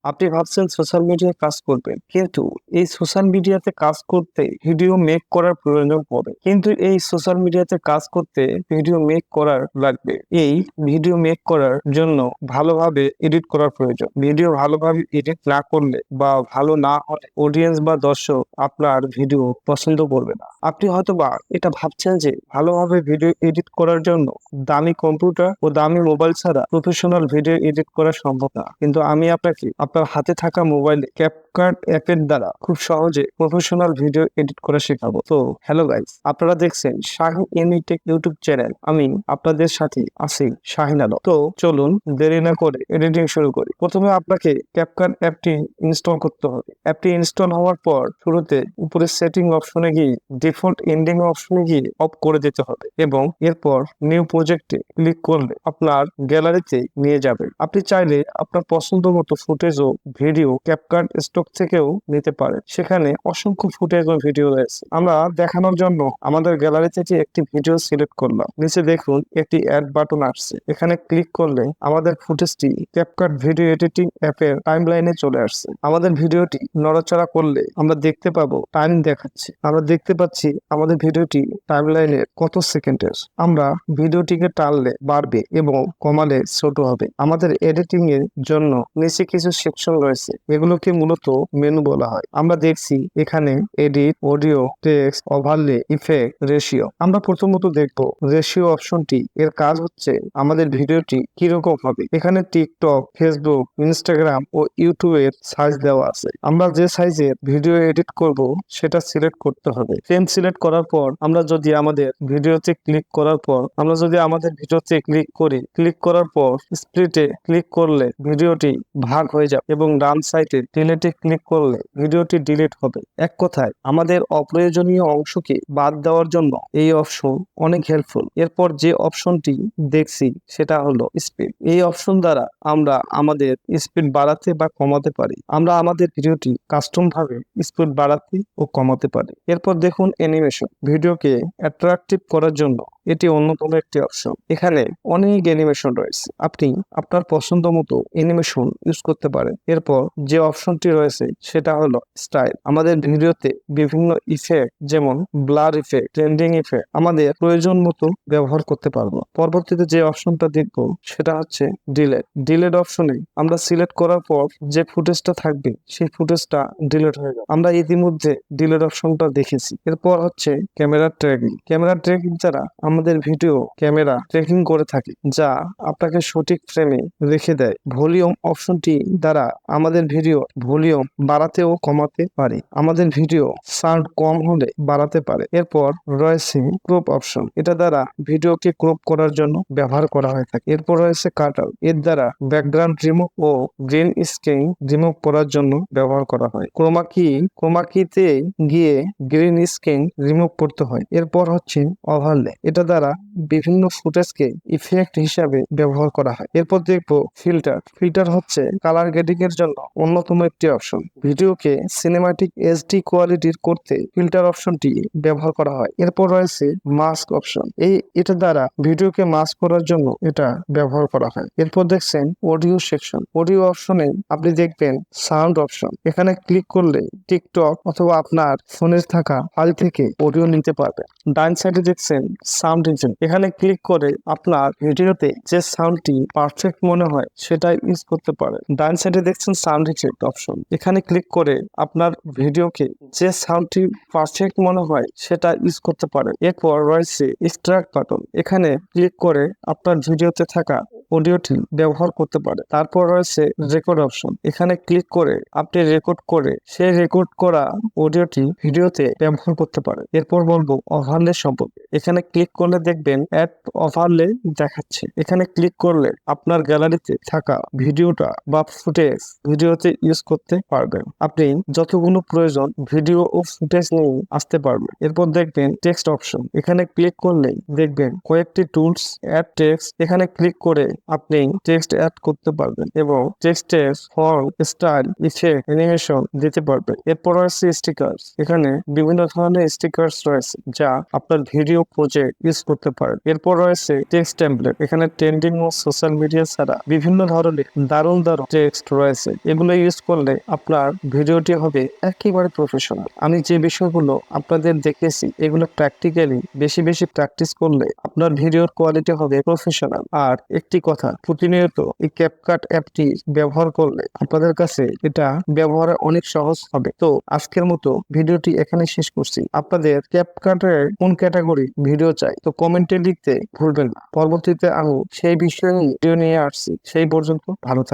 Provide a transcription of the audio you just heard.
আপনি ভাবছেন সোশ্যাল মিডিয়ায় কাজ করবেন, কিন্তু এই সোশ্যাল মিডিয়াতে কাজ করতে ভিডিও মেক করার প্রয়োজন পড়ে। কিন্তু এই সোশ্যাল মিডিয়াতে কাজ করতে ভিডিও মেক করার লাগবে। এই ভিডিও মেক করার জন্য ভালোভাবে এডিট করার প্রয়োজন। ভিডিও ভালোভাবে এডিট না করলে বা ভালো না হলে অডিয়েন্স বা দর্শক আপনার ভিডিও পছন্দ করবে না। আপনি হয়তোবা এটা ভাবছেন যে ভালোভাবে ভিডিও এডিট করার জন্য দামি কম্পিউটার ও দামি মোবাইল ছাড়া প্রফেশনাল ভিডিও এডিট করা সম্ভব না, কিন্তু আমি আপনাকে আপনার হাতে থাকা মোবাইলে ক্যাপকাট অ্যাপের দ্বারা খুব সহজে প্রফেশনাল ভিডিও এডিট করা শেখাবো। তো হ্যালো গাইস, আপনারা দেখছেন শাহিন ইউনিটেক ইউটিউব চ্যানেল। আমি আপনাদের সাথে আছি শাহিন আলম। তো চলুন দেরি না করে এডিটিং শুরু করি। প্রথমে আপনাকে ক্যাপকাট অ্যাপটি ইনস্টল করতে হবে। অ্যাপটি ইনস্টল হওয়ার পর শুরুতে উপরে সেটিং অপশনে গিয়ে ডিফল্ট এন্ডিং অপশনে গিয়ে অফ করে দিতে হবে এবং এরপর নিউ প্রজেক্টে ক্লিক করলে আপনার গ্যালারিতে নিয়ে যাবে। আপনি চাইলে আপনার পছন্দ মতো ফুটেজ ও ভিডিও ক্যাপকাট স্টক থেকেও নিতে পারেন। সেখানে অসংখ্য ফুটেজ ও ভিডিও রয়েছে। আমরা দেখানোর জন্য আমাদের গ্যালারি থেকে একটি ভিডিও সিলেক্ট করলাম। নিচে দেখুন একটি অ্যাড বাটন আসছে। এখানে ক্লিক করলে আমাদের ফুটেজটি ক্যাপকাট ভিডিও এডিটিং অ্যাপের টাইমলাইনে চলে আসছে। আমাদের ভিডিওটি নড়াচড়া করলে আমরা দেখতে পাবো টাইম দেখাচ্ছে। আমরা দেখতে পাচ্ছি আমাদের ভিডিওটি টাইমলাইনে কত সেকেন্ডের। আমরা ভিডিওটিকে টানলে বাড়বে এবং কমালে ছোট হবে। আমাদের এডিটিং এর জন্য নিচে কিছু সেকশন রয়েছে, এগুলোকে মূলত মেনু বলা হয়। আমরা দেখছি এখানে edit, audio, text, overlay, effect, ratio. আমরা প্রথমত দেখব রেশিও অপশনটি। এর কাজ হচ্ছে আমাদের ভিডিওটি কিরকম হবে। এখানে টিকটক, ফেসবুক, ইনস্টাগ্রাম ও ইউটিউবের সাইজ দেওয়া আছে। আমরা যে সাইজের ভিডিও এডিট করব সেটা সিলেক্ট করতে হবে। ফ্রেম সিলেক্ট করার পর আমরা যদি আমাদের ভিডিওতে ক্লিক করার পর ক্লিক করার পর স্প্লিটে ক্লিক করলে ভিডিওটি ভাগ হয়ে যাবে এবং ডান সাইডে ডিলিটে ক্লিক করলে ভিডিওটি ডিলিট হবে। এক কথায় আমাদের অপ্রয়োজনীয় অংশকে বাদ দেওয়ার জন্য এই অপশন অনেক হেল্পফুল। এরপর যে অপশনটি দেখছি সেটা হলো স্পিড। এই অপশন দ্বারা আমরা আমাদের স্পিড বাড়াতে বা কমাতে পারি। আমরা আমাদের ভিডিওটি কাস্টম ভাবে স্পিড বাড়াতে ও কমাতে পারি। এরপর দেখুন অ্যানিমেশন। ভিডিওকে অ্যাট্রাকটিভ করার জন্য এটি অন্যতম একটি অপশন। এখানে অনেক অ্যানিমেশন রয়েছে, আপনি আপনার পছন্দ মতো অ্যানিমেশন ইউজ করতে পারেন। এরপর যে অপশনটি রয়েছে সেটা হলো স্টাইল। আমাদের ভিডিওতে বিভিন্ন ইফেক্ট যেমন ব্লার ইফেক্ট, ট্রেন্ডিং ইফেক্ট আমাদের প্রয়োজন মতো ব্যবহার করতে পারবো। পরবর্তীতে যে অপশনটা দেখবো সেটা হচ্ছে ডিলেট অপশনে আমরা সিলেক্ট করার পর যে ফুটেজটা থাকবে সেই ফুটেজটা ডিলেট হয়ে যাবে। আমরা ইতিমধ্যে ডিলেট অপশনটা দেখেছি। এরপর হচ্ছে ক্যামেরা ট্র্যাকিং দ্বারা আমাদের ভিডিও ক্যামেরা ট্র্যাকিং করে থাকে, যা আপনাকে সঠিক ফ্রেমে রেখে দেয়। ভলিউম অপশনটি দ্বারা আমাদের ভিডিও ভলিউম বাড়াতে ও কমাতে পারে। আমাদের ভিডিও সাউন্ড কম হলে বাড়াতে পারে। এরপর রয়েছে ক্রপ অপশন। এটা দ্বারা ভিডিওকে ক্রপ করার জন্য ব্যবহার করা হয়ে থাকে। এরপর রয়েছে কাটআউট। এর দ্বারা ব্যাকগ্রাউন্ড রিমুভ ও গ্রিন স্ক্রিন রিমুভ করার জন্য ব্যবহার করা হয়। ক্রোমাকিতে গিয়ে গ্রিন স্ক্রিন রিমুভ করতে হয়। এরপর হচ্ছে ওভারলে। এটা দ্বারা বিভিন্ন ফুটেজকে ইফেক্ট হিসাবে ব্যবহার করা হয়। এরপর দেখবো ফিল্টার হচ্ছে কালার গ্রেডিং এর জন্য অন্যতম একটি অপশন। ভিডিওকে সিনেমাটিক এইচডি কোয়ালিটির করতে ফিল্টার অপশনটি ব্যবহার করা হয়। এরপর রয়েছে মাস্ক অপশন। এটা দ্বারা ভিডিওকে মাস্ক করার জন্য এটা ব্যবহার করা হয়। এরপর দেখছেন অডিও সেকশন। অডিও অপশনে আপনি দেখবেন সাউন্ড অপশন। এখানে ক্লিক করলে টিকটক অথবা আপনার ফোনে থাকা ফাইল থেকে অডিও নিতে পারবেন। ডান সাইডে দেখছেন সাউন্ড ইঞ্জিন। এখানে ক্লিক করে আপনার ভিডিওতে যে সাউন্ডটি পারফেক্ট মনে হয় সেটা ইউজ করতে পারেন। ডান সাইডে দেখছেন সাউন্ড ইফেক্ট অপশন। এখানে ক্লিক করে আপনার ভিডিওকে যে সাউন্ডটি পারফেক্ট মনে হয় সেটা ইউজ করতে পারেন। এরপর রয়েছে এক্সট্রাক্ট বাটন। এখানে ক্লিক করে আপনার ভিডিওতে থাকা অডিওটি ব্যবহার করতে পারে। তারপর রয়েছে রেকর্ড অপশন। এখানে ক্লিক করে আপনি রেকর্ড করে সেই রেকর্ড করা অডিওটি ভিডিওতে ব্যবহার করতে পারে। এরপর বলবো ওভারলে সম্পর্কে। এখানে ক্লিক করলে দেখবেন অ্যাড ওভারলে দেখাচ্ছে। এখানে ক্লিক করলে আপনার গ্যালারিতে থাকা ভিডিওটা বা ফুটেজ ভিডিওতে ইউজ করতে পারবেন। আপনি যতগুলো প্রয়োজন ভিডিও ও ফুটেজ নিয়ে আসতে পারবেন। এরপর দেখবেন টেক্সট অপশন। এখানে ক্লিক করলে দেখবেন কয়েকটি টুলস অ্যাড টেক্সট। এখানে ক্লিক করে আপনি টেক্সট অ্যাড করতে পারবেন এবং টেক্সটের ফর্ম, স্টাইল, ইফেক্ট, অ্যানিমেশন দিতে পারবেন। এরপর রয়েছে স্টিকার্স। এখানে বিভিন্ন ধরনের স্টিকার্স রয়েছে যা আপনার ভিডিও প্রজেক্ট ইউজ করতে পারেন। এরপর রয়েছে টেক্সট টেমপ্লেট। এখানে ট্রেন্ডিং ও সোশ্যাল মিডিয়া ছাড়া বিভিন্ন ধরনের দারুণ টেক্সট রয়েছে। এগুলো ইউজ করলে আপনার ভিডিওটি হবে একেবারে প্রফেশনাল। আমি যে বিষয়গুলো আপনাদের দেখেছি এগুলো প্র্যাকটিক্যালি বেশি বেশি প্র্যাকটিস করলে আপনার ভিডিওর কোয়ালিটি হবে প্রফেশনাল। আর একটি কথা, প্রতিনিয়ত এই ক্যাপকাট অ্যাপটি ব্যবহার করলে আপনাদের কাছে এটা ব্যবহারে অনেক সহজ হবে। তো আজকের মতো ভিডিওটি এখানে শেষ করছি। আপনাদের ক্যাপকাটের কোন ক্যাটাগরি ভিডিও চাই তো কমেন্টে লিখতে ভুলবেন না। পরবর্তীতে আমি সেই বিষয়ে ভিডিও নিয়ে আসছি। সেই পর্যন্ত ভালো থাকবেন।